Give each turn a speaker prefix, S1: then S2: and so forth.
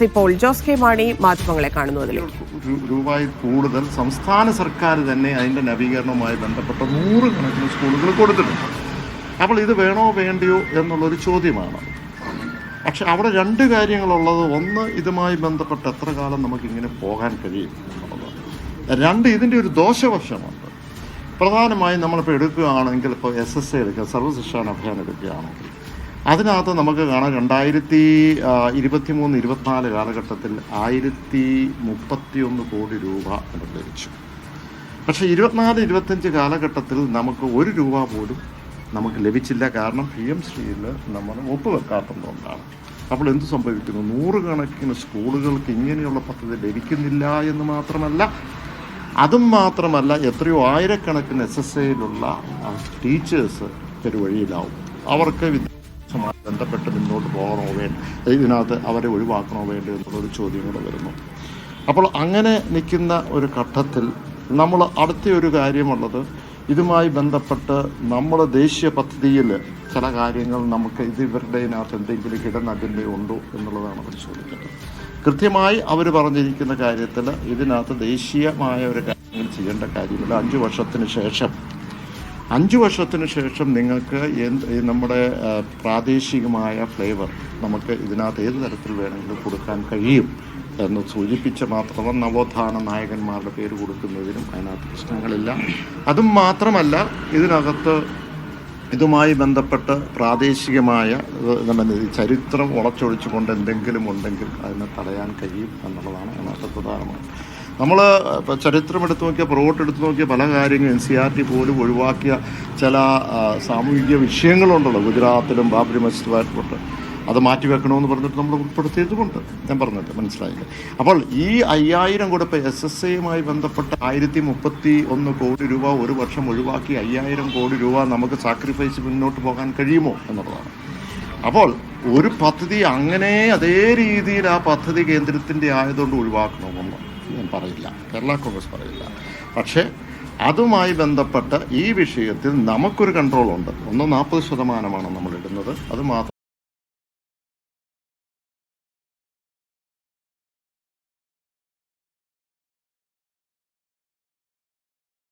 S1: ഇപ്പോൾ ജോസ് കെ മാണി മാധ്യമങ്ങളെ കാണുന്നതിൽ
S2: രൂപയിൽ കൂടുതൽ സംസ്ഥാന സർക്കാർ തന്നെ അതിൻ്റെ നവീകരണവുമായി ബന്ധപ്പെട്ട 100 കണക്കിന് സ്കൂളുകൾ കൊടുത്തിട്ടുണ്ട്. അപ്പോൾ ഇത് വേണോ വേണ്ടിയോ എന്നുള്ളൊരു ചോദ്യമാണ്. പക്ഷെ അവിടെ 2 കാര്യങ്ങളുള്ളത്. ഒന്ന്, ഇതുമായി ബന്ധപ്പെട്ട് എത്ര കാലം നമുക്കിങ്ങനെ പോകാൻ കഴിയും എന്നുള്ളത്. 2, ഇതിൻ്റെ ഒരു ദോഷവശമുണ്ട്. പ്രധാനമായും നമ്മളിപ്പോൾ എടുക്കുകയാണെങ്കിൽ, ഇപ്പോൾ SSA എടുക്കുക, സർവ്വശിക്ഷാ അഭിയാൻ എടുക്കുകയാണെങ്കിൽ അതിനകത്ത് നമുക്ക് കാണാം 2023-24 കാലഘട്ടത്തിൽ 1031 കോടി രൂപ ലഭിച്ചു. പക്ഷേ 24-25 കാലഘട്ടത്തിൽ നമുക്ക് 1 രൂപ പോലും നമുക്ക് ലഭിച്ചില്ല. കാരണം PM ശ്രീയിൽ നമ്മൾ ഒപ്പുവെക്കാത്തതുകൊണ്ടാണ്. അപ്പോൾ എന്ത് സംഭവിക്കുന്നു? 100 കണക്കിന് സ്കൂളുകൾക്ക് ഇങ്ങനെയുള്ള പദ്ധതി ലഭിക്കുന്നില്ല എന്ന് മാത്രമല്ല എത്രയോ ആയിരക്കണക്കിന് SSAയിലുള്ള ടീച്ചേഴ്സ് പെരുവഴിയിലാവും. അവർക്ക് ബന്ധപ്പെട്ട് മുന്നോട്ട് പോകണോ വേണ്ട, ഇതിനകത്ത് അവരെ ഒഴിവാക്കണോ വേണ്ടോ എന്നുള്ളൊരു ചോദ്യം കൂടെ വരുന്നു. അപ്പോൾ അങ്ങനെ നിൽക്കുന്ന ഒരു ഘട്ടത്തിൽ നമ്മൾ അടുത്ത ഒരു കാര്യമുള്ളത്, ഇതുമായി ബന്ധപ്പെട്ട് നമ്മൾ ദേശീയ പദ്ധതിയിൽ ചില കാര്യങ്ങൾ നമുക്ക് ഇവരുടെ ഇതിനകത്ത് എന്തെങ്കിലും ഹിഡൻ അജണ്ട ഉണ്ടോ എന്നുള്ളതാണ് പരിശോധിക്കേണ്ടത്. കൃത്യമായി അവർ പറഞ്ഞിരിക്കുന്ന കാര്യത്തിൽ ഇതിനകത്ത് ദേശീയമായ ഒരു കാര്യങ്ങൾ ചെയ്യേണ്ട കാര്യമില്ല. 5 വർഷത്തിന് ശേഷം നിങ്ങൾക്ക് നമ്മുടെ പ്രാദേശികമായ ഫ്ലേവർ നമുക്ക് ഇതിനകത്ത് ഏത് തരത്തിൽ വേണമെങ്കിലും കൊടുക്കാൻ കഴിയും എന്ന് സൂചിപ്പിച്ച മാത്രമല്ല, നവോത്ഥാന നായകന്മാരുടെ പേര് കൊടുക്കുന്നതിനും അതിനകത്ത് പ്രശ്നങ്ങളില്ല. അതും മാത്രമല്ല, ഇതിനകത്ത് ഇതുമായി ബന്ധപ്പെട്ട് പ്രാദേശികമായ ചരിത്രം ഉളച്ചൊഴിച്ചുകൊണ്ട് എന്തെങ്കിലും ഉണ്ടെങ്കിൽ അതിനെ തടയാൻ കഴിയും എന്നുള്ളതാണ് അതിനകത്ത് പ്രധാനമാണ്. നമ്മൾ ഇപ്പോൾ ചരിത്രം എടുത്തു നോക്കിയാൽ, പുറകോട്ട് എടുത്തു നോക്കിയ പല കാര്യങ്ങളും NCERT പോലും ഒഴിവാക്കിയ ചില സാമൂഹിക വിഷയങ്ങളുണ്ടല്ലോ. ഗുജറാത്തിലും ബാബരി മസ്ജിദുമായിട്ട് അത് മാറ്റിവെക്കണമെന്ന് പറഞ്ഞിട്ട് നമ്മൾ ഉൾപ്പെടുത്തിയതുകൊണ്ട് ഞാൻ പറഞ്ഞത് മനസ്സിലായില്ല. അപ്പോൾ ഈ 5000 കൂടെ ഇപ്പോൾ SSAയുമായി ബന്ധപ്പെട്ട് 1031 കോടി രൂപ ഒരു വർഷം ഒഴിവാക്കി 5000 കോടി രൂപ നമുക്ക് സാക്രിഫൈസ് മുന്നോട്ട് പോകാൻ കഴിയുമോ എന്നുള്ളതാണ്. അപ്പോൾ ഒരു പദ്ധതി അങ്ങനെ അതേ രീതിയിൽ ആ പദ്ധതി കേന്ദ്രത്തിൻ്റെ ആയതുകൊണ്ട് ഒഴിവാക്കണമെന്ന് ഞാൻ പറയില്ല, കേരള കോൺഗ്രസ് പറയില്ല. പക്ഷേ അതുമായി ബന്ധപ്പെട്ട ഈ വിഷയത്തിൽ നമുക്കൊരു കൺട്രോളുണ്ട്. 40% നമ്മൾ ഇടുന്നത്. അത് മാത്രം